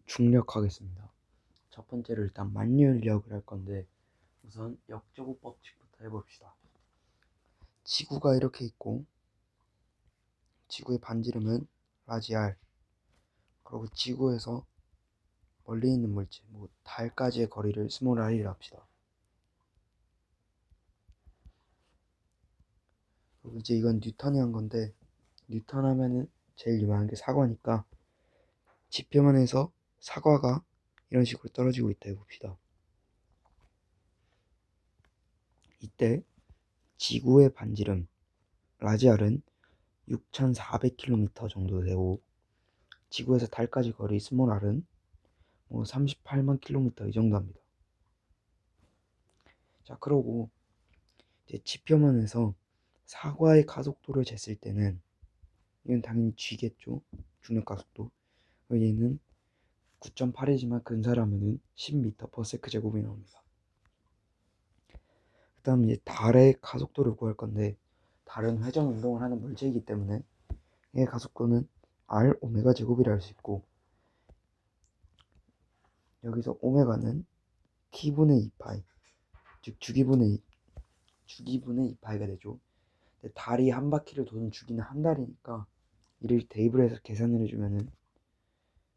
중력하겠습니다. 첫 번째로 일단 만유인력을 할 건데 우선 역제곱 법칙부터 해봅시다. 지구가 이렇게 있고 지구의 반지름은 라지 R, 그리고 지구에서 멀리 있는 물질, 달까지의 거리를 스몰 r이라 합시다. 그리고 이제 이건 뉴턴이 한 건데, 뉴턴 하면은 제일 유명한 게 사과니까 지표만 해서 사과가 이런 식으로 떨어지고 있다 해봅시다. 이때 지구의 반지름 라지 R은 6,400km 정도 되고, 지구에서 달까지 거리 스몰 r은 38만 km 이 정도 합니다. 자, 그러고 이제 지표면에서 사과의 가속도를 쟀을 때는 이건 당연히 g겠죠. 중력 가속도. 얘는 9.8이지만 근사라면은 10m/s 제곱이 나옵니다. 그 다음 이제 달의 가속도를 구할 건데, 달은 회전 운동을 하는 물체이기 때문에 얘의 가속도는 r 오메가 제곱이라 할 수 있고, 여기서 오메가는 t분의 2파이, 즉 주기분의 2파이가 되죠. 근데 달이 한 바퀴를 도는 주기는 한 달이니까 이를 대입을 해서 계산을 해주면은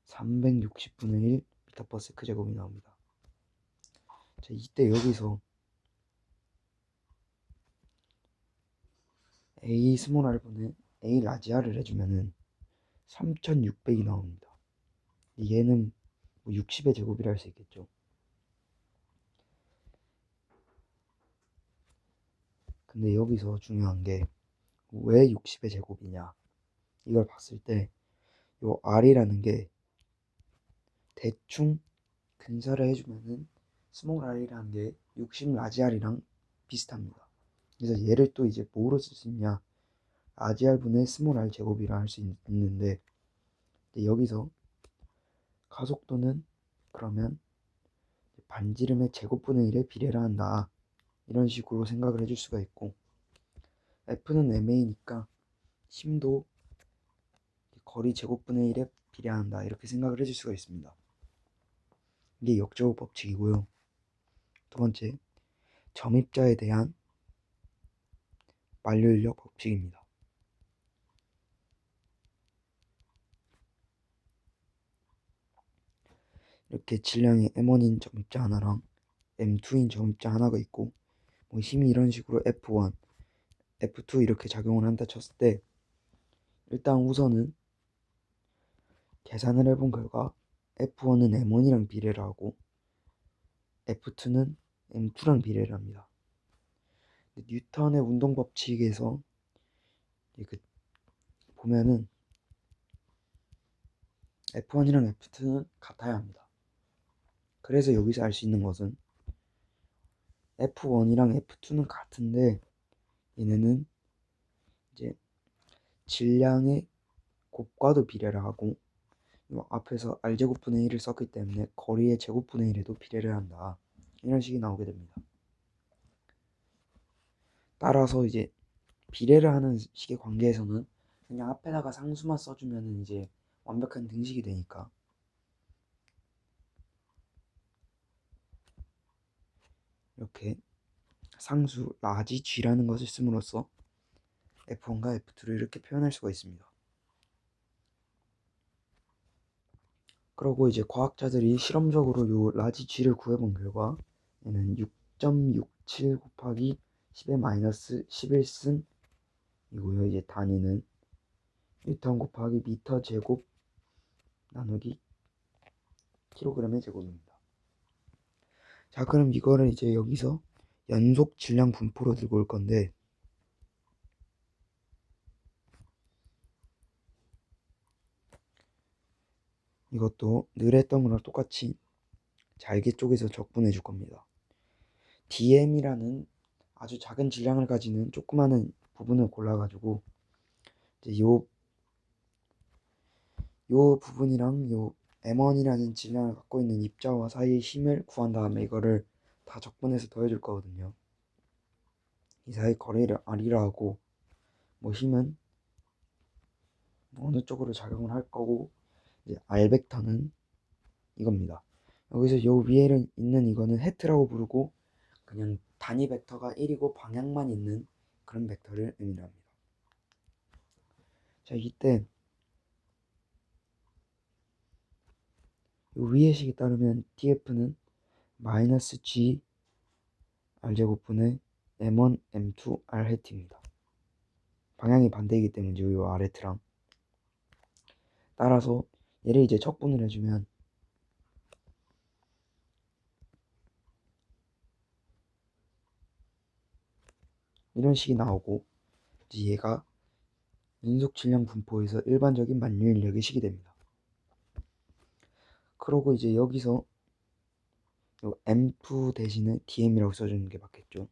360분의 1 m/s 제곱이 나옵니다. 자, 이때 여기서 A 스몰 r분의 A 라지 R을 해주면은 3600이 나옵니다. 얘는 60의 제곱이라 할 수 있겠죠. 근데 여기서 중요한 게 왜 60의 제곱이냐, 이걸 봤을 때 요 R이라는 게 대충 근사를 해주면은 스몰 r이라는 게 60 라지 R이랑 비슷합니다. 그래서 얘를 또 이제 뭐로 쓸 수 있냐, 라지 R분의 스몰 R 제곱이라 할 수 있는데, 여기서 가속도는 그러면 반지름의 제곱분의 1에 비례를 한다, 이런 식으로 생각을 해줄 수가 있고, F는 ma니까 힘도 거리 제곱분의 1에 비례한다, 이렇게 생각을 해줄 수가 있습니다. 이게 역제곱 법칙이고요. 두 번째, 점입자에 대한 만류인력 법칙입니다. 이렇게 질량이 M1인 점입자 하나랑 M2인 점입자 하나가 있고, 힘이 이런 식으로 F1, F2 이렇게 작용을 한다 쳤을 때, 일단 우선은 계산을 해본 결과 F1은 M1이랑 비례를 하고 F2는 M2랑 비례를 합니다. 뉴턴의 운동 법칙에서 보면은 F1이랑 F2는 같아야 합니다. 그래서 여기서 알 수 있는 것은 F1이랑 F2는 같은데 얘네는 이제 질량의 곱과도 비례를 하고, 앞에서 R제곱분의 1을 썼기 때문에 거리의 제곱분의 1에도 비례를 한다, 이런 식이 나오게 됩니다. 따라서 이제 비례를 하는 식의 관계에서는 그냥 앞에다가 상수만 써주면 이제 완벽한 등식이 되니까 이렇게 상수 라지 G라는 것을 씀으로써 F1과 F2를 이렇게 표현할 수가 있습니다. 그리고 이제 과학자들이 실험적으로 요 라지 G를 구해본 결과 얘는 6.67 곱하기 10의 마이너스 11승 이고요. 이제 단위는 뉴턴 곱하기 미터 제곱 나누기 킬로그램의 제곱입니다. 자, 그럼 이거를 이제 여기서 연속 질량 분포로 들고 올 건데, 이것도 늘 했던 거랑 똑같이 잘게 쪼개서 적분해 줄 겁니다. DM이라는 아주 작은 질량을 가지는 조그마한 부분을 골라가지고 이제 요 부분이랑 요 M1이라는 질량을 갖고 있는 입자와 사이의 힘을 구한 다음에 이거를 다 적분해서 더해줄 거거든요. 이 사이 거리를 R이라 하고, 힘은 어느 쪽으로 작용을 할 거고, 이제 R 벡터는 이겁니다. 여기서 요 위에 있는 이거는 해트라고 부르고 그냥 단위 벡터가 1이고 방향만 있는 그런 벡터를 의미합니다. 자, 이때 요 위의 식에 따르면 df는 마이너스 g r제곱분의 m1 m2 r 해트입니다. 방향이 반대이기 때문에 요 r 해트랑 따라서 얘를 이제 척분을 해주면 이런 식이 나오고 이제 얘가 연속 질량 분포에서 일반적인 만유 인력의 식이 됩니다. 그러고 이제 여기서 요 M2 대신에 DM이라고 써주는 게 맞겠죠.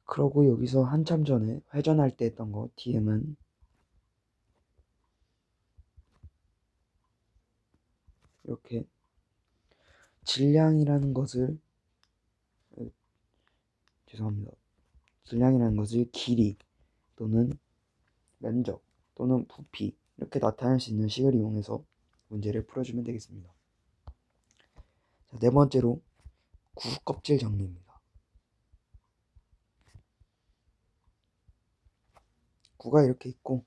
그러고 여기서 한참 전에 회전할 때 했던 거 DM은 이렇게 질량이라는 것을 죄송합니다. 질량이라는 것을 길이 또는 면적 또는 부피 이렇게 나타낼 수 있는 식을 이용해서 문제를 풀어주면 되겠습니다. 자, 네 번째로 구껍질 정리입니다. 구가 이렇게 있고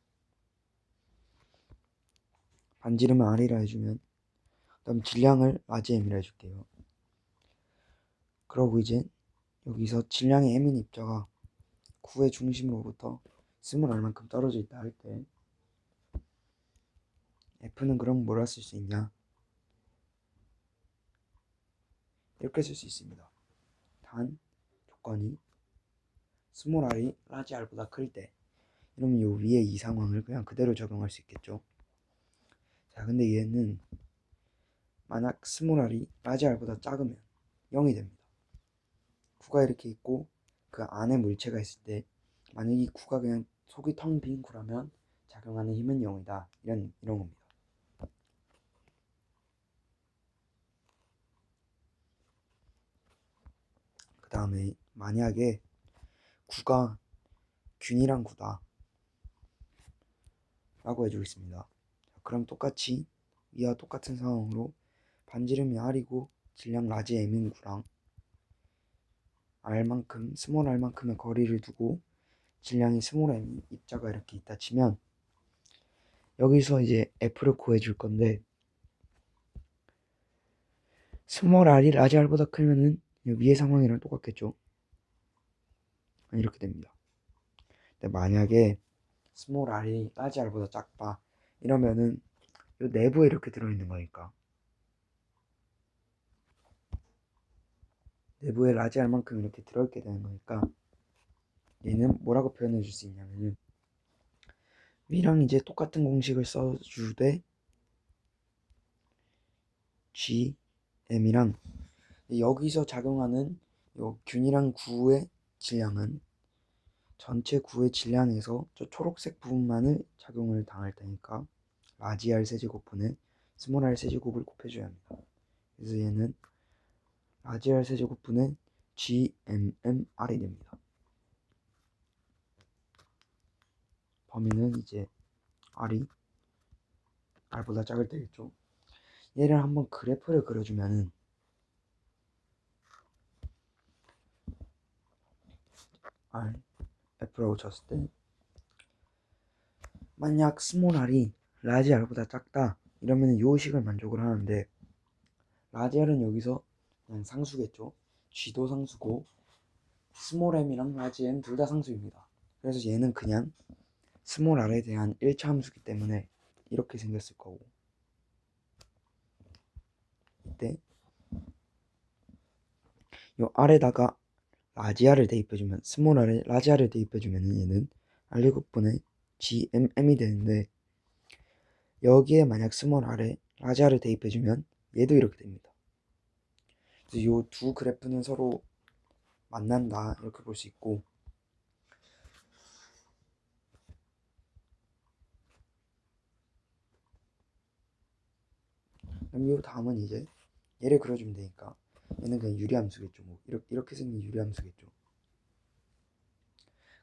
반지름을 R이라 해주면 그다음 질량을 라지 M이라 해줄게요. 그러고 이제 여기서 질량의 M인 입자가 구의 중심으로부터 스몰 r만큼 떨어져 있다 할 때 F는 그럼 뭐라 쓸 수 있냐? 이렇게 쓸 수 있습니다. 단 조건이 스몰 r이 라지 r보다 클 때 이러면 요 위에 이 상황을 그냥 그대로 적용할 수 있겠죠. 자, 근데 얘는 만약 스몰 r이 라지 r보다 작으면 0이 됩니다. 구가 이렇게 있고 그 안에 물체가 있을 때 만약 이 구가 그냥 속이 텅 빈 구라면 작용하는 힘은 0이다. 이런 겁니다. 그 다음에 만약에 구가 균일한 구다 라고 해주겠습니다. 그럼 똑같이 이와 똑같은 상황으로 반지름이 R이고 질량 라지 M인 구랑 R만큼 스몰 R만큼의 거리를 두고 질량이 스몰 M 입자가 이렇게 있다 치면 여기서 이제 F를 구해줄 건데 스몰 R이 라지 R보다 크면은 위의 상황이랑 똑같겠죠. 이렇게 됩니다. 근데 만약에 스몰 R이 라지 R보다 작다 이러면은 요 내부에 이렇게 들어있는 거니까 내부에 라지 R만큼 이렇게 들어있게 되는 거니까 얘는 뭐라고 표현해 줄 수 있냐면은 위랑 이제 똑같은 공식을 써주되 GM이랑 여기서 작용하는 요 균이랑 구의 질량은 전체 구의 질량에서 저 초록색 부분만을 작용을 당할 테니까 라지 R 세제곱분의 스몰 R 세제곱을 곱해줘야 합니다. 그래서 얘는 라지 R 세제곱분의 GMMR이 됩니다. 범위는 이제 R이 R보다 작을 때겠죠. 얘를 한번 그래프를 그려주면은 R, F라고 쳤을 때 만약 스몰 r이 라지 r보다 작다 이러면 요 식을 만족을 하는데 라지 r은 여기서 그냥 상수겠죠. g도 상수고 스몰 m이랑 라지 m 둘 다 상수입니다. 그래서 얘는 그냥 스몰 r에 대한 1차 함수기 때문에 이렇게 생겼을 거고 이때 요 r에다가 라지 r을 대입해주면 스몰 r에 라지 r을 대입해주면 얘는 r 제곱분의 gmm이 되는데 여기에 만약 스몰 r에 라지 r을 대입해주면 얘도 이렇게 됩니다. 그래서 이 두 그래프는 서로 만난다 이렇게 볼 수 있고 그럼 이 다음은 이제 얘를 그려주면 되니까 얘는 그냥 유리함수겠죠. 뭐 이렇게 생긴 유리함수겠죠.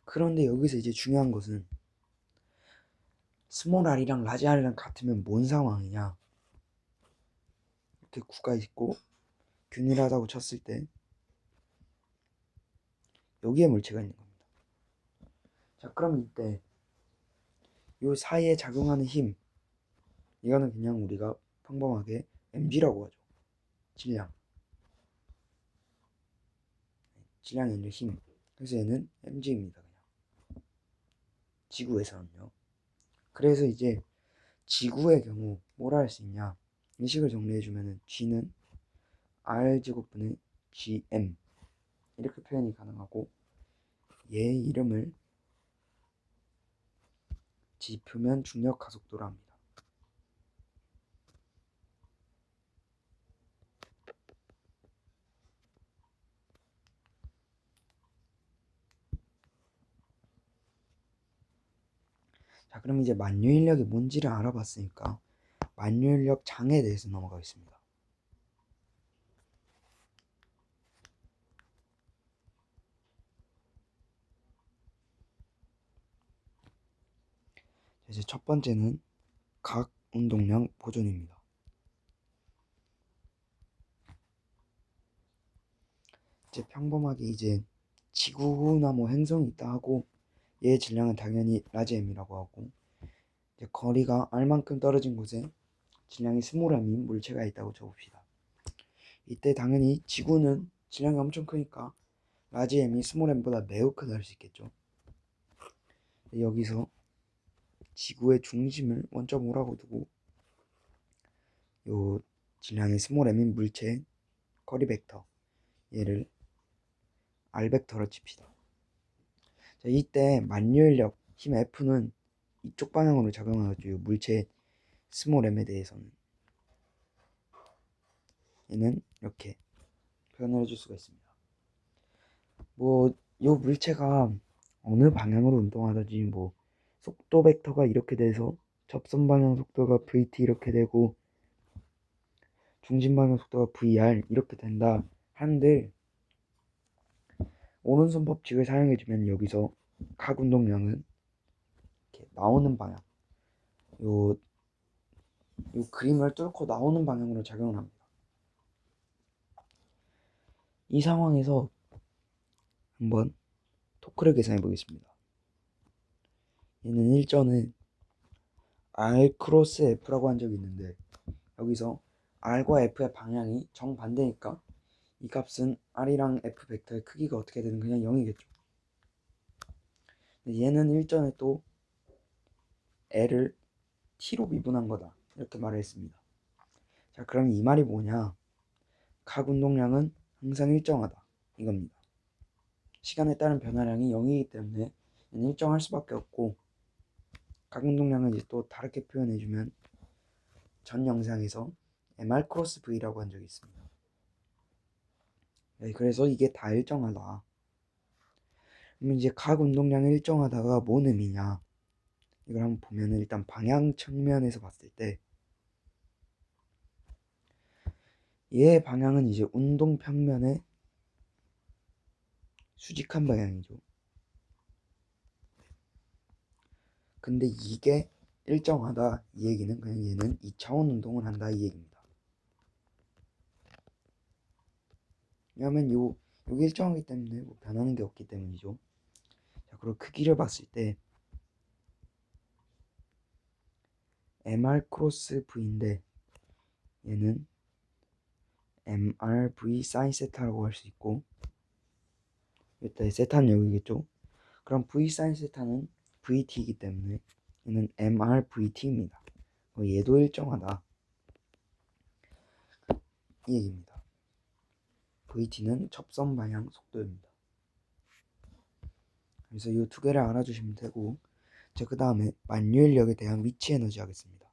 그런데 여기서 이제 중요한 것은 스몰 r이랑 라지 r이랑 같으면 뭔 상황이냐? 이렇게 구가 있고 균일하다고 쳤을 때 여기에 물체가 있는 겁니다. 자, 그럼 이때 요 사이에 작용하는 힘, 이거는 그냥 우리가 평범하게 mg라고 하죠. 질량이 아니라 힘. 그래서 얘는 mg입니다. 그냥 지구에서는요. 그래서 이제 지구의 경우 뭐라 할 수 있냐? 이 식을 정리해주면은 g는 r 제곱분의 gm 이렇게 표현이 가능하고, 얘의 이름을 지표면 중력 가속도라 합니다. 자, 그럼 이제 만유인력이 뭔지를 알아봤으니까 만유인력 장에 대해서 넘어가겠습니다. 이제 첫 번째는 각 운동량 보존입니다. 이제 평범하게 이제 지구나 뭐 행성이 있다 하고, 얘의 질량은 당연히 라지 m이라고 하고, 이제 거리가 r만큼 떨어진 곳에 질량이 스몰 m인 물체가 있다고 쳐봅시다. 이때 당연히 지구는 질량이 엄청 크니까 라지 m이 스몰 m보다 매우 크다 할 수 있겠죠. 여기서 지구의 중심을 원점 O라고 두고 요 질량이 스몰 m인 물체의 거리 벡터, 얘를 r 벡터로 칩시다. 자, 이때 만유인력 힘 F는 이쪽 방향으로 작용하죠. 물체 스몰 m에 대해서는 얘는 이렇게 표현을 해줄 수가 있습니다. 뭐 요 물체가 어느 방향으로 운동하든지 뭐 속도 벡터가 이렇게 돼서 접선 방향 속도가 vt 이렇게 되고 중심 방향 속도가 vr 이렇게 된다 한들, 오른손 법칙을 사용해주면 여기서 각 운동량은 이렇게 나오는 방향, 요 그림을 뚫고 나오는 방향으로 작용을 합니다. 이 상황에서 한번 토크를 계산해 보겠습니다. 얘는 일전에 r 크로스 f라고 한 적이 있는데, 여기서 r과 f의 방향이 정반대니까 이 값은 r이랑 f 벡터의 크기가 어떻게 되든 그냥 0이겠죠. 얘는 일전에 또 l을 t로 미분한 거다 이렇게 말을 했습니다. 자, 그럼 이 말이 뭐냐? 각 운동량은 항상 일정하다 이겁니다. 시간에 따른 변화량이 0이기 때문에 얘는 일정할 수밖에 없고, 각 운동량을 이제 또 다르게 표현해주면 전 영상에서 mr 크로스 v라고 한 적이 있습니다. 네, 그래서 이게 다 일정하다. 그럼 이제 각 운동량이 일정하다가 뭔 의미냐? 이걸 한번 보면은 일단 방향 측면에서 봤을 때 얘의 방향은 이제 운동 평면의 수직한 방향이죠. 근데 이게 일정하다 이 얘기는 그냥 얘는 2차원 운동을 한다 이 얘기입니다. 왜냐면 요게 일정하기 때문에 뭐 변하는 게 없기 때문이죠. 자, 그리고 크기를 봤을 때 mr 크로스 v인데 얘는 mrv 사인 세타라고 할 수 있고, 일단 세타는 여기겠죠. 그럼 v 사인 세타는 vt이기 때문에 얘는 mrvt입니다. 얘도 일정하다 이 얘기입니다. vt는 접선 방향 속도입니다. 그래서 이 두 개를 알아주시면 되고, 자, 그 다음에 만유인력에 대한 위치 에너지 하겠습니다.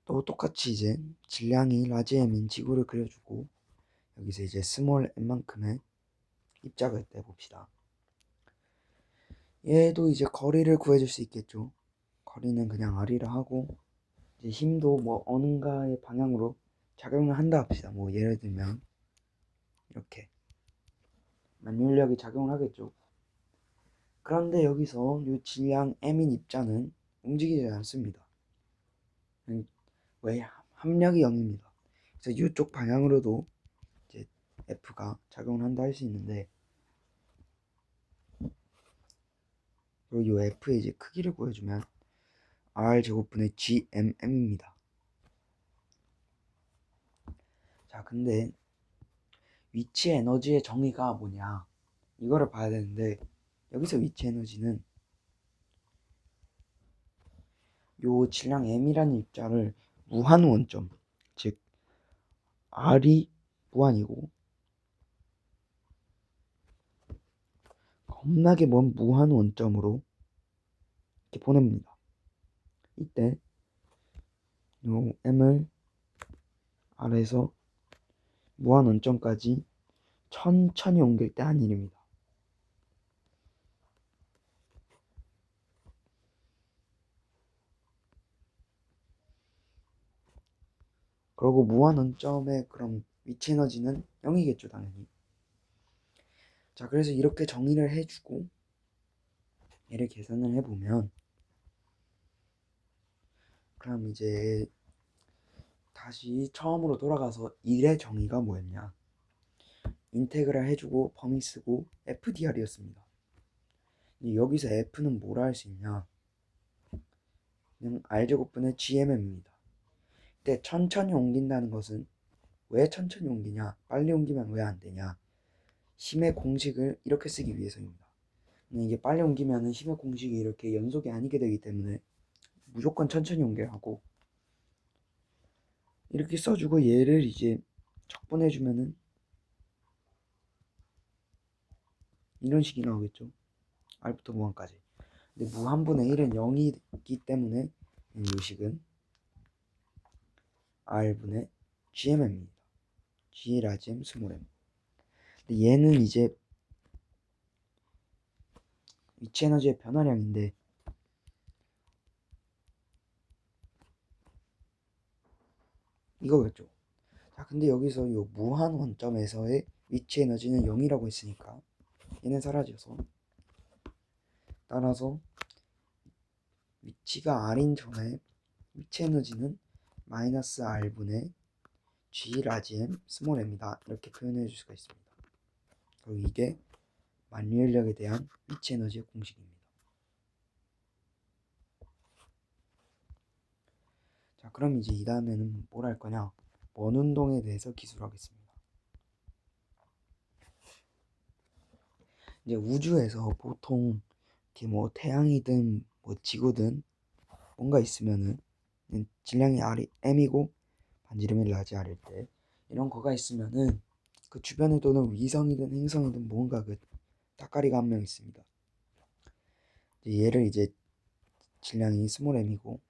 또 똑같이 이제 질량이 라지 m인 지구를 그려주고, 여기서 이제 스몰 m만큼의 입자가 있다 해봅시다. 얘도 이제 거리를 구해줄 수 있겠죠. 거리는 그냥 r이라 하고, 이제 힘도 뭐 어딘가의 방향으로 작용을 한다 합시다. 뭐 예를 들면 이렇게 만유인력이 작용을 하겠죠. 그런데 여기서 이 질량 m인 입자는 움직이지 않습니다. 왜? 합력이 0입니다. 그래서 이쪽 방향으로도 이제 F가 작용을 한다 할 수 있는데, 그리고 이 F의 이제 크기를 구해주면 R 제곱분의 GMM입니다. 자, 근데 위치 에너지의 정의가 뭐냐? 이거를 봐야 되는데, 여기서 위치 에너지는 요 질량 m이라는 입자를 무한 원점, 즉 R이 무한이고 겁나게 먼 무한 원점으로 이렇게 보냅니다. 이때 요 m을 R에서 무한 원점까지 천천히 옮길 때 한 일입니다. 그리고 무한 원점의 그럼 위치 에너지는 0이겠죠, 당연히. 자, 그래서 이렇게 정의를 해주고 얘를 계산을 해보면, 그럼 이제 다시 처음으로 돌아가서 1의 정의가 뭐였냐? 인테그랄 해주고 범위 쓰고 FDR이었습니다. 여기서 F는 뭐라 할 수 있냐? 그냥 R제곱분의 GMM입니다. 근데 천천히 옮긴다는 것은 왜 천천히 옮기냐? 빨리 옮기면 왜 안 되냐? 힘의 공식을 이렇게 쓰기 위해서입니다. 이게 빨리 옮기면 힘의 공식이 이렇게 연속이 아니게 되기 때문에 무조건 천천히 옮겨야 하고, 이렇게 써주고 얘를 이제 적분해주면은 이런 식이 나오겠죠. R부터 무한까지. 근데 무한분의 1은 0이기 때문에 이 식은 R분의 GMM입니다. G 라지 M 스몰 m. 근데 얘는 이제 위치 에너지의 변화량인데, 이거겠죠. 자, 근데 여기서 이 무한 원점에서의 위치 에너지는 0이라고 했으니까 얘는 사라져서, 따라서 위치가 R인 점의 위치 에너지는 마이너스 R분의 G 라지 M 스몰 m이다. 이렇게 표현해 줄 수가 있습니다. 그리고 이게 만유인력에 대한 위치 에너지의 공식입니다. 자, 그럼 이제 이 다음에는 뭘 할 거냐? 먼 운동에 대해서 기술하겠습니다. 이제 우주에서 보통 이렇게 뭐 태양이든 뭐 지구든 뭔가 있으면은 질량이 m이고 반지름이 라지 r일 때, 이런 거가 있으면은 그 주변에 도는 위성이든 행성이든 뭔가 그 따까리가 한 명 있습니다. 얘를 이제 질량이 스몰 m이고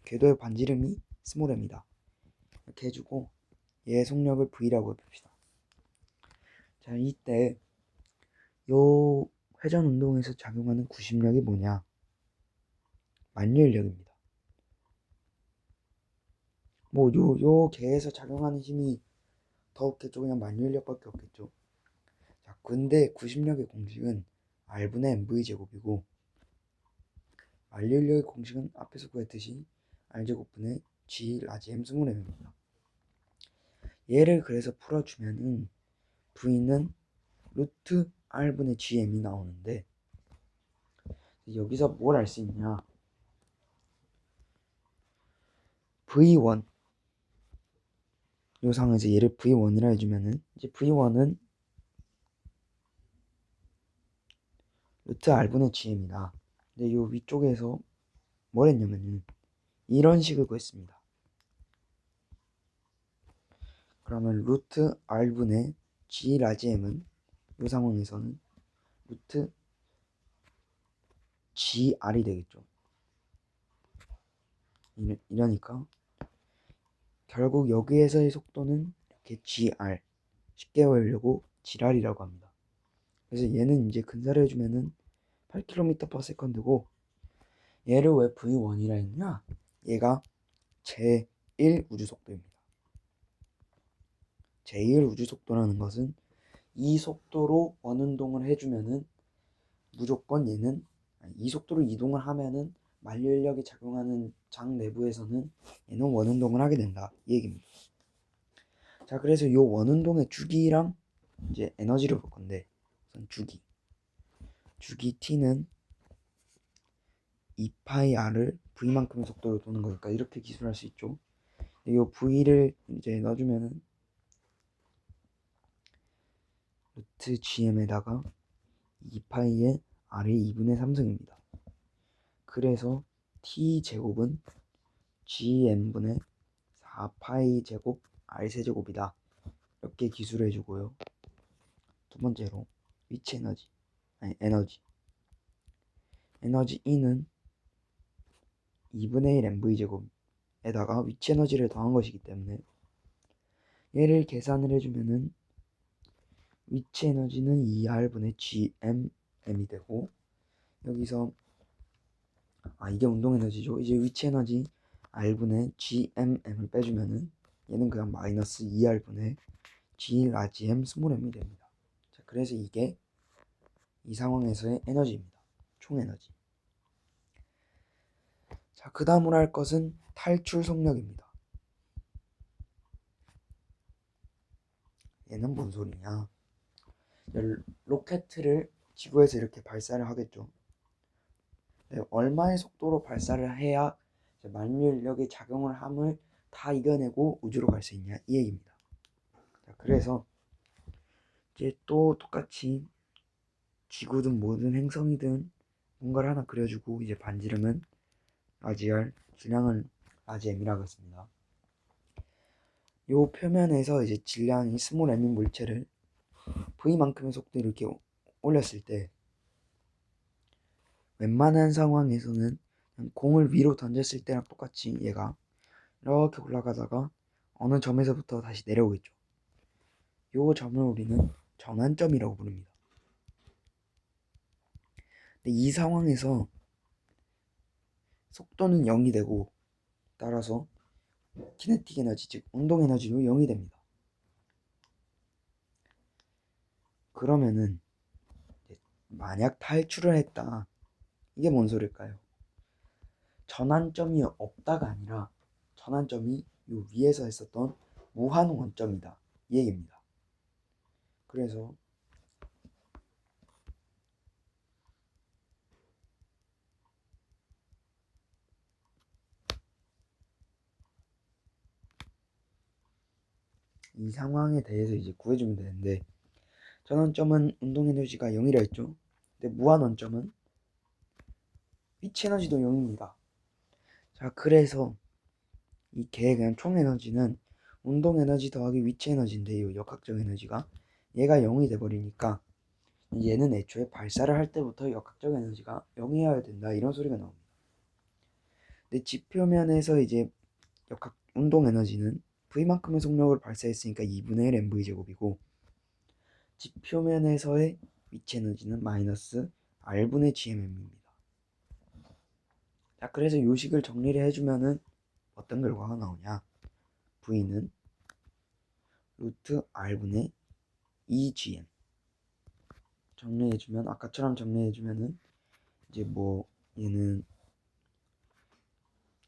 궤도의 반지름이 스몰 m이다. 이렇게 해주고 얘의 속력을 v라고 해봅시다. 자, 이때 요 회전 운동에서 작용하는 구심력이 뭐냐? 만유인력입니다. 뭐 요 개에서 작용하는 힘이 더 없겠죠. 그냥 만유인력밖에 없겠죠. 자, 근데 구심력의 공식은 R분의 MV 제곱이고, 만유인력의 공식은 앞에서 구했듯이 R제곱분의 G 라지 M 스몰 m입니다. 얘를 그래서 풀어주면은 V는 루트 R분의 GM이 나오는데, 여기서 뭘 알 수 있냐? V1, 요 상황에서 얘를 V1이라 해주면은 이제 V1은 루트 R분의 GM이다. 근데 요 위쪽에서 뭘 했냐면은 이런 식을 구했습니다. 그러면 루트 R분의 G 라지 M은 이 상황에서는 루트 GR이 되겠죠. 이러니까 결국 여기에서의 속도는 이렇게 GR, 쉽게 외우려고 GR이라고 합니다. 그래서 얘는 이제 근사를 해주면은 8km/s고, 얘를 왜 V1이라 했냐? 얘가 제1 우주속도입니다. 제1 우주속도라는 것은 이 속도로 원운동을 해주면은 무조건 얘는 이 속도로 이동을 하면은 만류인력이 작용하는 장 내부에서는 얘는 원운동을 하게 된다 이 얘기입니다. 자, 그래서 이 원운동의 주기랑 이제 에너지를 볼 건데, 우선 주기 t는 2파이 r을 v만큼의 속도로 도는 거니까 이렇게 기술할 수 있죠. 이 v를 이제 넣어주면은 루트 gm에다가 2파이의 r의 2분의 3승입니다. 그래서 t 제곱은 gm분의 4파이 제곱 r 세제곱이다. 이렇게 기술해 주고요. 두 번째로 위치 에너지 E는 2분의 1 mv 제곱에다가 위치 에너지를 더한 것이기 때문에 얘를 계산을 해주면은 위치 에너지는 2r분의 gmm이 되고, 여기서 이게 운동 에너지죠. 이제 위치 에너지 r분의 gmm을 빼주면은 얘는 그냥 마이너스 2r분의 g 라지 m 스몰 m이 됩니다. 자, 그래서 이게 이 상황에서의 에너지입니다. 총 에너지. 자, 그 다음으로 할 것은 탈출 속력입니다. 얘는 뭔 소리냐? 로켓을 지구에서 이렇게 발사를 하겠죠. 네, 얼마의 속도로 발사를 해야 만유인력의 작용을 함을 다 이겨내고 우주로 갈 수 있냐 이 얘기입니다. 자, 그래서 이제 또 똑같이 지구든 뭐든 행성이든 뭔가를 하나 그려주고, 이제 반지름은 라지 r, 질량은 라지 m이라고 했습니다. 요 표면에서 이제 질량이 스몰 m인 물체를 v만큼의 속도로 이렇게 올렸을 때 웬만한 상황에서는 공을 위로 던졌을 때랑 똑같이 얘가 이렇게 올라가다가 어느 점에서부터 다시 내려오겠죠. 요 점을 우리는 전환점이라고 부릅니다. 근데 이 상황에서 속도는 0이 되고, 따라서 키네틱 에너지, 즉 운동 에너지도 0이 됩니다. 그러면은 만약 탈출을 했다, 이게 뭔 소릴까요? 전환점이 없다가 아니라 전환점이 요 위에서 했었던 무한 원점이다 이 얘기입니다. 그래서 이 상황에 대해서 이제 구해주면 되는데, 전원점은 운동 에너지가 0이라 했죠. 근데 무한 원점은 위치 에너지도 0입니다. 자, 그래서 이 개의 그냥 총 에너지는 운동 에너지 더하기 위치 에너지인데, 이 역학적 에너지가 얘가 0이 돼버리니까 얘는 애초에 발사를 할 때부터 역학적 에너지가 0이어야 된다 이런 소리가 나옵니다. 근데 지표면에서 이제 운동 에너지는 V만큼의 속력을 발사했으니까 2분의 1 mv 제곱이고, 지표면에서의 위치 에너지는 마이너스 r분의 gmm입니다. 자, 그래서 요식을 정리를 해주면은 어떤 결과가 나오냐? V는 루트 r분의 2gm. 정리해주면, 아까처럼 정리해주면은 이제 뭐 얘는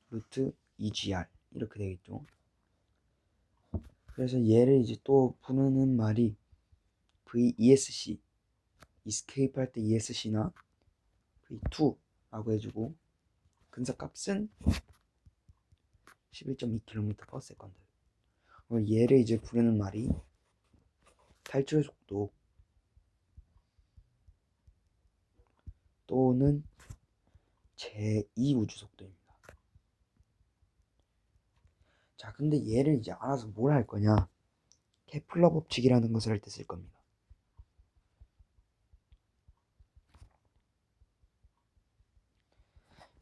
루트 2gr 이렇게 되겠죠. 그래서 얘를 이제 또 부르는 말이 VESC, escape 할 때 ESC나 V2라고 해주고, 근사값은 11.2km/s. 얘를 이제 부르는 말이 탈출 속도 또는 제2 우주 속도입니다. 자, 근데 얘를 이제 알아서 뭘 할 거냐? 케플러 법칙이라는 것을 할 때 쓸 겁니다.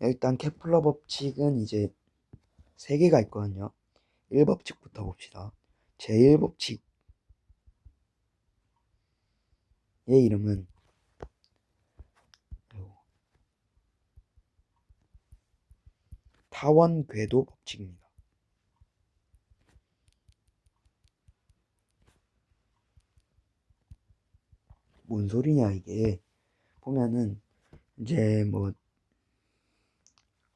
일단 케플러 법칙은 이제 3개가 있거든요. 1법칙부터 봅시다. 제1법칙의 이름은 타원 궤도 법칙입니다. 뭔 소리냐 이게. 보면은 이제 뭐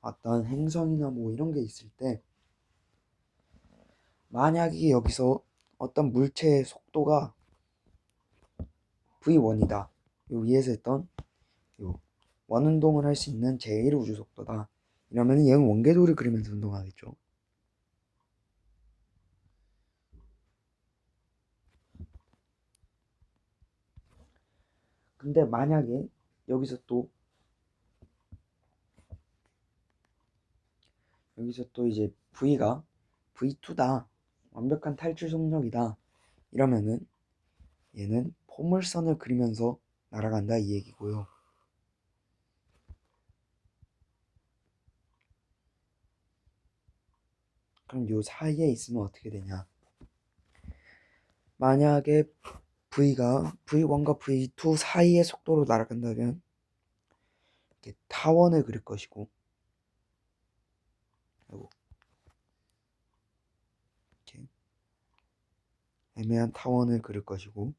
어떤 행성이나 뭐 이런 게 있을 때 만약에 여기서 어떤 물체의 속도가 V1이다. 요 위에서 했던 요 원운동을 할 수 있는 제1 우주 속도다. 이러면 얘는 원궤도를 그리면서 운동하겠죠. 근데 만약에 여기서 또 이제 V가 V2다. 완벽한 탈출 속력이다. 이러면은 얘는 포물선을 그리면서 날아간다 이 얘기고요. 그럼 요 사이에 있으면 어떻게 되냐? 만약에 V가 V1과 V2 사이의 속도로 날아간다면 이렇게 타원을 그릴 것이고, 이렇게 애매한 타원을 그릴 것이고,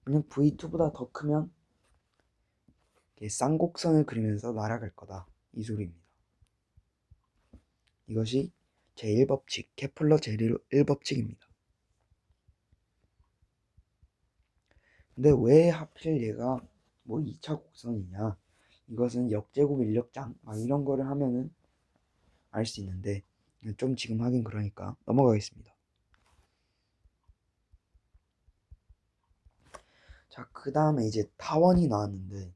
만약 V2보다 더 크면 이렇게 쌍곡선을 그리면서 날아갈 거다 이 소리입니다. 이것이 제1법칙, 케플러 제1법칙입니다. 근데 왜 하필 얘가 뭐 2차 곡선이냐? 이것은 역제곱 인력장 막 이런 거를 하면은 알 수 있는데 좀 지금 하긴 그러니까 넘어가겠습니다. 자, 그 다음에 이제 타원이 나왔는데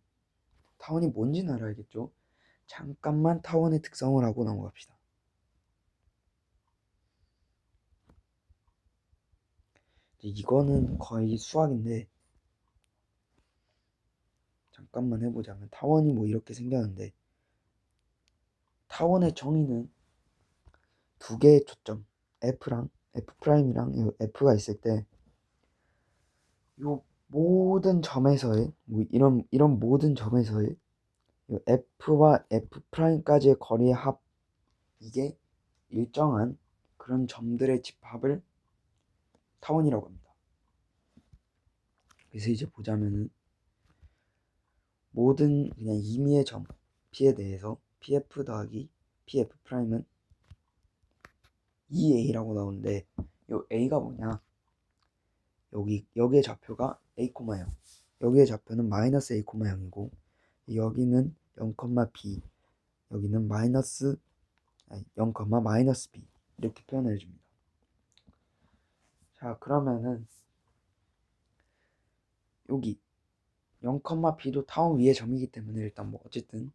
타원이 뭔지는 알아야겠죠? 잠깐만 타원의 특성을 하고 넘어갑시다. 이거는 거의 수학인데 잠깐만 해보자면 타원이 뭐 이렇게 생겼는데 타원의 정의는 두 개의 초점 F랑 F'이랑 F가 있을 때 요 모든 점에서의 뭐 이런 모든 점에서의 요 F와 F'까지의 거리의 합 이게 일정한 그런 점들의 집합을 타원이라고 합니다. 그래서 이제 보자면은 모든 그냥 임의의 점 P에 대해서 PF 더하기 PF'은 2A라고 나오는데 요 A가 뭐냐? 여기의 좌표가 A, 0 여기의 좌표는 마이너스 A, 0이고 여기는 0, B 여기는 마이너스 0, 마이너스 B 이렇게 표현을 해줍니다. 자, 그러면은 여기 0, B도 타원 위의 점이기 때문에 일단 뭐 어쨌든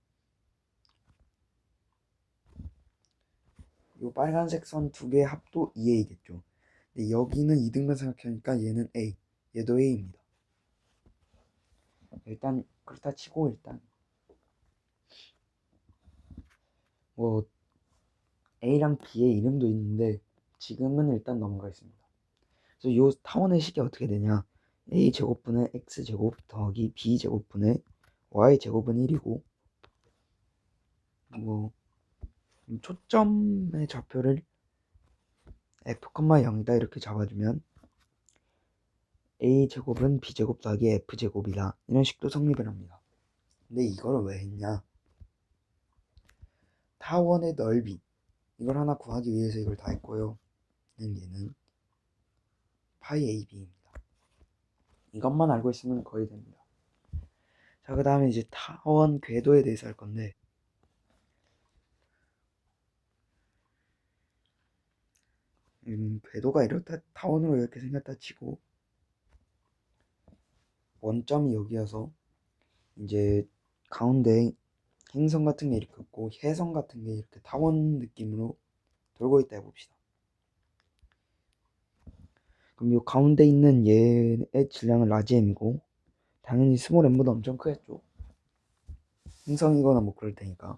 이 빨간색 선 두 개의 합도 2A겠죠. 근데 여기는 이등변 생각하니까 얘는 A, 얘도 A입니다. 일단 그렇다 치고 일단 뭐 A랑 B의 이름도 있는데 지금은 일단 넘어가겠습니다. 그래서 요 타원의 식이 어떻게 되냐? A 제곱분의 X 제곱 더하기 B 제곱분의 Y 제곱은 1이고 뭐 초점의 좌표를 F, 0이다 이렇게 잡아주면 A 제곱은 B 제곱 더하기 F 제곱이다 이런 식도 성립을 합니다. 근데 이거를 왜 했냐? 타원의 넓이 이걸 하나 구하기 위해서 이걸 다 했고요. 얘는 파이 AB입니다. 이것만 알고 있으면 거의 됩니다. 자, 그 다음에 이제 타원 궤도에 대해서 할 건데 궤도가 이렇다 타원으로 이렇게 생겼다 치고 원점이 여기여서 이제 가운데 행성 같은 게 이렇게 있고 혜성 같은 게 이렇게 타원 느낌으로 돌고 있다 해봅시다. 그럼 이 가운데 있는 얘의 질량은 라지 M이고 당연히 스몰 M보다 엄청 크겠죠. 행성이거나 뭐 그럴 테니까.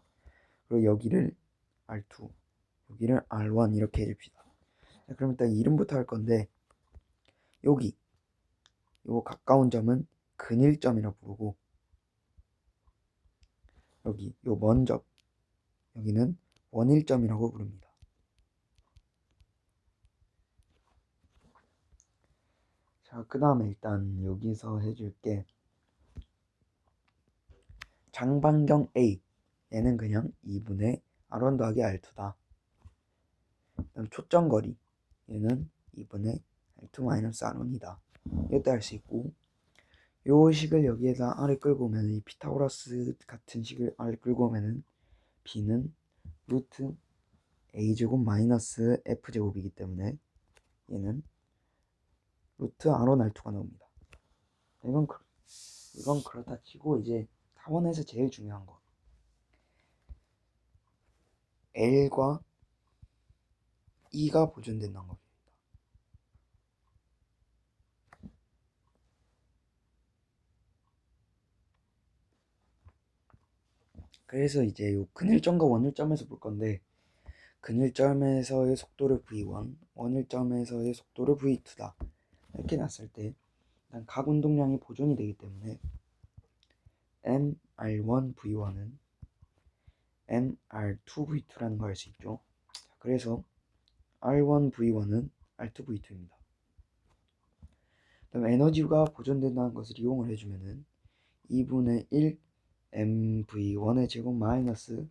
그리고 여기를 R2 여기를 R1 이렇게 해줍시다. 자, 그럼 일단 이름부터 할 건데 여기 요 가까운 점은 근일점이라 부르고 여기 요 먼 점 여기는 원일점이라고 부릅니다. 자, 그 다음에 일단 여기서 해줄게. 장반경 A. 얘는 그냥 2분의 R1 더하기 R2다. 그다음 초점거리. 얘는 2분의 R2 마이너스 R1이다. 이것도 할 수 있고, 요 식을 여기에다 R을 끌고 오면, 이 피타고라스 같은 식을 R을 끌고 오면은 B는 루트 A제곱 마이너스 F제곱이기 때문에 얘는 루트 R1 R2가 나옵니다. 이건 그렇다 치고, 이제 타원에서 제일 중요한 거, L과 E가 보존된다는 겁니다. 그래서 이제 요 근일점과 원일점에서 볼 건데, 근일점에서의 속도를 v1, 원일점에서의 속도를 v2다. 이렇게 놨을 때 일단 각 운동량이 보존이 되기 때문에 mr1v1은 mr2v2라는 걸 알 수 있죠. 그래서 r1v1은 r2v2입니다. 그다음 에너지가 보존된다는 것을 이용을 해주면은 2분의 1 mv1의 제곱 마이너스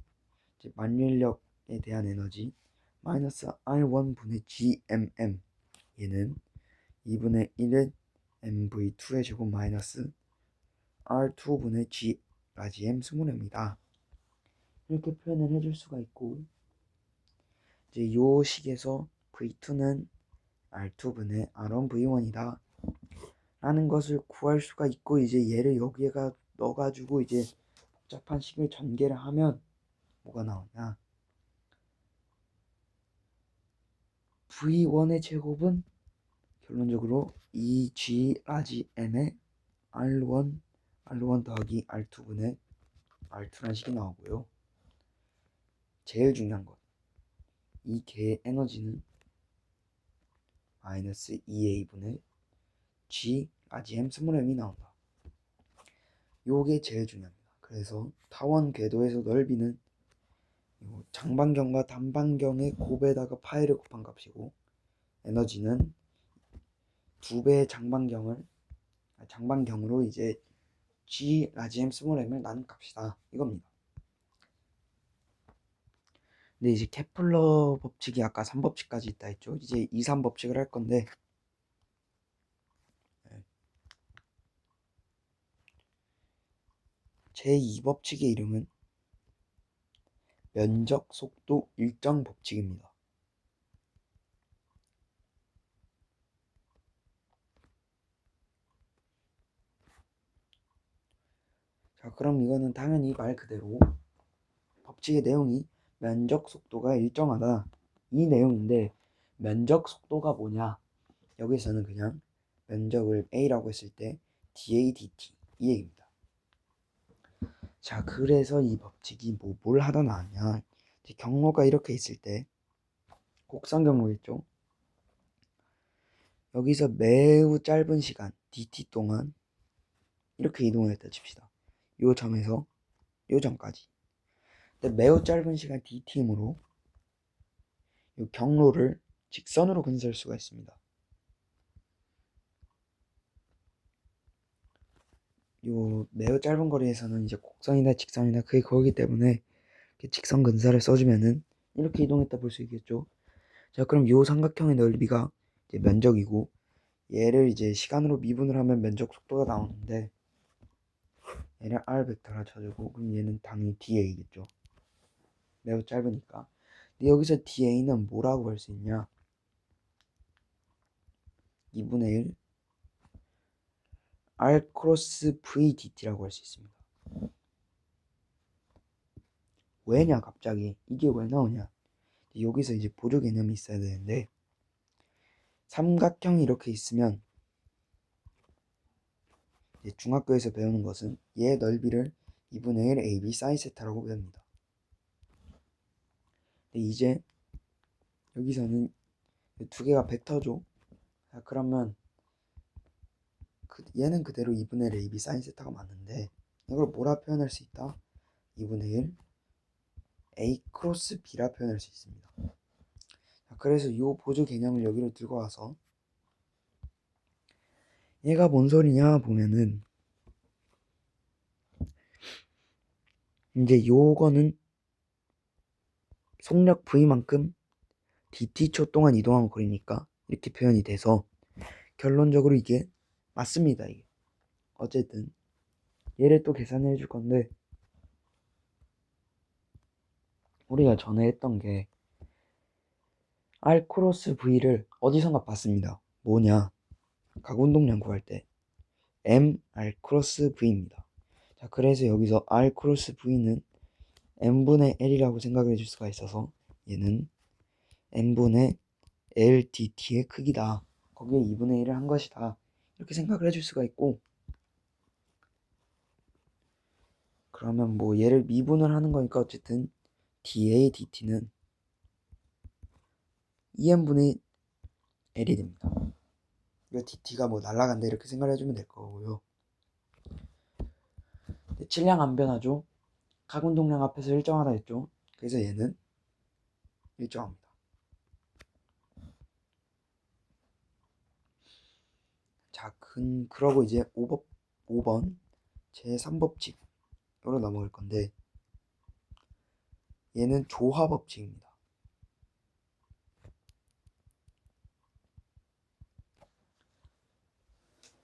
만유인력에 대한 에너지 마이너스 r1분의 gmm, 얘는 2분의 1의 mv2의 제곱 마이너스 r2분의 g 라지 m 스몰입니다. 이렇게 표현을 해줄 수가 있고, 이제 요 식에서 v2는 r2분의 r1 v1이다 라는 것을 구할 수가 있고, 이제 얘를 여기에가 넣어가지고 이제 복잡한 식을 전개를 하면 뭐가 나오냐, v1의 제곱은 결론적으로 2g 라지 m의 r1 더하기 r2분의 r2라는 식이 나오고요. 제일 중요한 것, 이 개의 에너지는 마이너스 2a분의 g 라지 m 스몰 m이 나온다. 요게 제일 중요합니다. 그래서 타원 궤도에서 넓이는 장반경과 단반경의 곱에다가 파이를 곱한 값이고, 에너지는 2배의 장반경으로 이제 g 라지 m 스몰 m을 나눈 값이다, 이겁니다. 근데 이제 케플러 법칙이 아까 3법칙까지 있다 했죠. 이제 2, 3법칙을 할 건데, 제2법칙의 이름은 면적 속도 일정 법칙입니다. 자, 그럼 이거는 당연히 말 그대로 법칙의 내용이 면적 속도가 일정하다, 이 내용인데, 면적 속도가 뭐냐, 여기서는 그냥 면적을 a라고 했을 때 dA dt 이 얘기입니다. 자, 그래서 이 법칙이 뭘 하다 나왔냐, 경로가 이렇게 있을 때 곡선 경로겠죠. 여기서 매우 짧은 시간 dt 동안 이렇게 이동을 했다 칩시다. 요 점에서 요 점까지. 근데 매우 짧은 시간 dt이므로 이 경로를 직선으로 근사할 수가 있습니다. 요 매우 짧은 거리에서는 이제 곡선이나 직선이나 그게 그거기 때문에 직선 근사를 써주면은 이렇게 이동했다 볼 수 있겠죠. 자, 그럼 요 삼각형의 넓이가 이제 면적이고, 얘를 이제 시간으로 미분을 하면 면적 속도가 나오는데, 얘를 r 벡터라 쳐주고, 그럼 얘는 당연히 da겠죠. 매우 짧으니까. 근데 여기서 da는 뭐라고 할 수 있냐, 2분의 1 r 크로스 v dt라고 할 수 있습니다. 왜냐, 갑자기 이게 왜 나오냐, 여기서 이제 보조 개념이 있어야 되는데, 삼각형이 이렇게 있으면 이제 중학교에서 배우는 것은 얘 넓이를 2분의 1 ab 사인 세타라고 배웁니다. 근데 이제 여기서는 두 개가 벡터죠. 자, 그러면 얘는 그대로 2분의 1 ab 사인 세타가 맞는데, 이걸 뭐라 표현할 수 있다, 2분의 1 a 크로스 b라 표현할 수 있습니다. 자, 그래서 이 보조 개념을 여기로 들고 와서 얘가 뭔 소리냐 보면은 이제 요거는 속력 V만큼 dt초 동안 이동한 거리니까 이렇게 표현이 돼서 결론적으로 이게 맞습니다. 이게 어쨌든 얘를 또 계산해 줄 건데 우리가 전에 했던 게 R 크로스 V를 어디선가 봤습니다. 뭐냐? 각운동량 구할 때 M R 크로스 V입니다. 자, 그래서 여기서 R 크로스 V는 M분의 L이라고 생각을 해줄 수가 있어서 얘는 M분의 L dt의 크기다. 거기에 2분의 1을 한 것이다. 이렇게 생각을 해줄 수가 있고, 그러면 뭐 얘를 미분을 하는 거니까 어쨌든 dA dt는 2n분의 L이 됩니다. 이 dt가 뭐 날라간다 이렇게 생각을 해주면 될 거고요. 질량 안 변하죠. 각운동량 앞에서 일정하다 했죠. 그래서 얘는 일정합니다. 자, 그러고 이제 5번 제3법칙으로 넘어갈 건데 얘는 조화법칙입니다.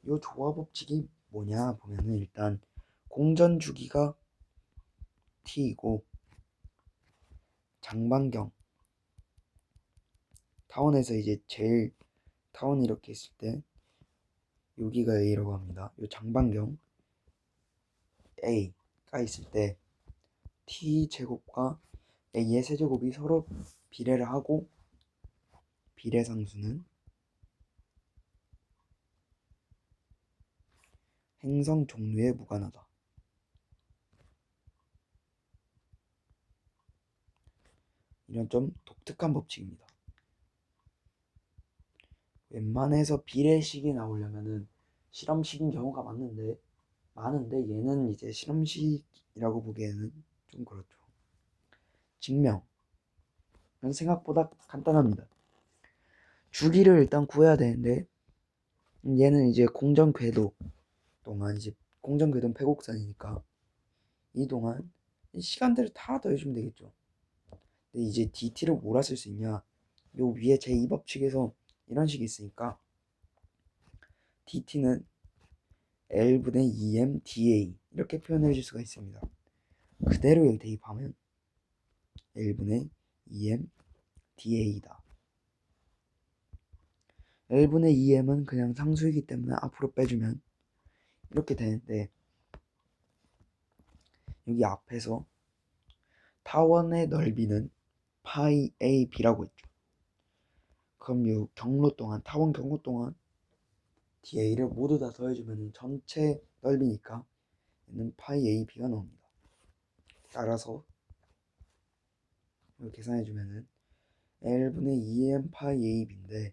이 조화법칙이 뭐냐 보면은 일단 공전 주기가 t이고 장반경 타원에서 이제 제일 타원 이렇게 있을 때 여기가 a라고 합니다. 이 장반경 a가 있을 때 t 제곱과 a의 세제곱이 서로 비례를 하고 비례상수는 행성 종류에 무관하다. 이런 좀 독특한 법칙입니다. 웬만해서 비례식이 나오려면은 실험식인 경우가 많은데 얘는 이제 실험식이라고 보기에는 좀 그렇죠. 증명은 생각보다 간단합니다. 주기를 일단 구해야 되는데 얘는 이제 공전 궤도 동안 이제 공전 궤도는 패곡선이니까 이 동안 시간대를 다 더해주면 되겠죠. 근데 이제 dt를 뭐라 쓸 수 있냐? 요 위에 제2법칙에서 이런 식이 있으니까 dt는 L분의 2m dA 이렇게 표현해 줄 수가 있습니다. 그대로 여기 대입하면 L분의 2m da다. L분의 2m은 그냥 상수이기 때문에 앞으로 빼주면 이렇게 되는데 여기 앞에서 타원의 넓이는 파이 AB라고 했죠. 그럼 이 경로 동안 타원 경로 동안 da를 모두 다 더해주면 전체 넓이니까 얘는 파이 AB가 나옵니다. 따라서 이걸 계산해주면 L분의 2m 파이 AB인데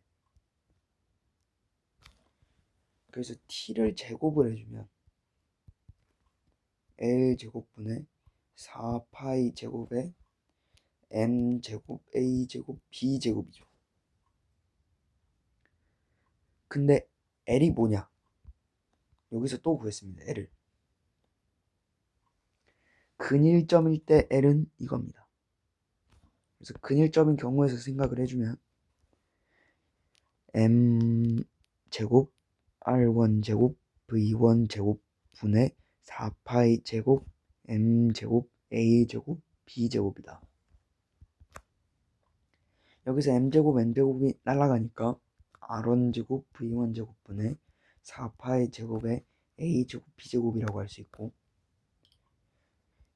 그래서 t를 제곱을 해주면 L 제곱분의 4파이 제곱에 m 제곱 a 제곱 b 제곱이죠. 근데 L이 뭐냐? 여기서 또 구했습니다. L을 근일점일 때 L은 이겁니다. 그래서 근일점인 경우에서 생각을 해주면 m 제곱 r1 제곱 v1 제곱 분의 4파이 제곱 m 제곱 a 제곱 b 제곱이다. 여기서 m 제곱 n 제곱이 날아가니까 r1 제곱 v1 제곱 분의 4파이 제곱에 a 제곱 b 제곱이라고 할 수 있고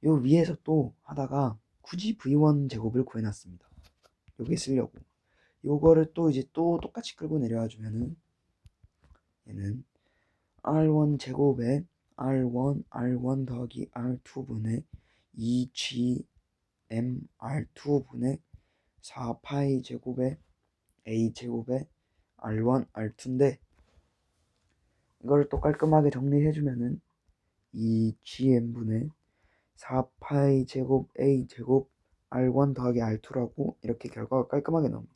요 위에서 또 하다가 굳이 v1 제곱을 구해놨습니다. 여기 쓰려고 요거를 또 이제 또 똑같이 끌고 내려와 주면은 얘는 r1 제곱에 r1 더하기 r2분의 2gm r2분의 4파이 제곱에 a 제곱에 r1 r2인데 이걸 또 깔끔하게 정리해주면은 2gm분의 4파이 제곱 a 제곱 r1 더하기 r2라고 이렇게 결과가 깔끔하게 나옵니다.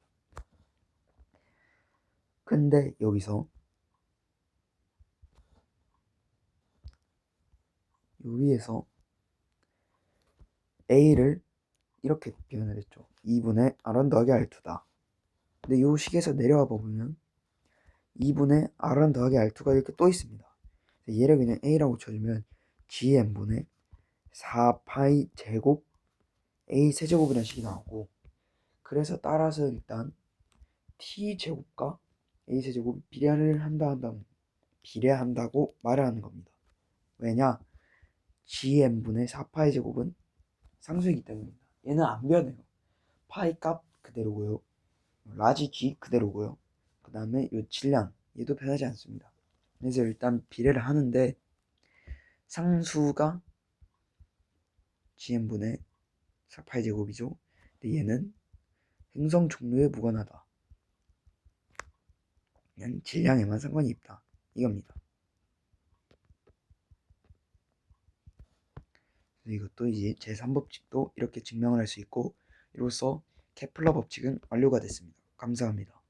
근데 여기서 요 위에서 A를 이렇게 표현을 했죠. 2분의 R1 더하기 R2다. 근데 요 식에서 내려와 보면 2분의 R1 더하기 R2가 이렇게 또 있습니다. 얘를 그냥 A라고 쳐주면 GM분의 4파이 제곱 A 세제곱이라는 식이 나오고, 그래서 따라서 일단 T제곱과 A 세제곱이 비례한다고 말을 하는 겁니다. 왜냐? GM분의 4파이 제곱은 상수이기 때문입니다. 얘는 안 변해요. 파이 값 그대로고요. 라지 G 그대로고요. 그 다음에 요 질량 얘도 변하지 않습니다. 그래서 일단 비례를 하는데 상수가 GM분의 4파이 제곱이죠. 근데 얘는 행성 종류에 무관하다. 그냥 질량에만 상관이 있다. 이겁니다. 이것도 이제 제3법칙도 이렇게 증명을 할 수 있고, 이로써 케플러 법칙은 완료가 됐습니다. 감사합니다.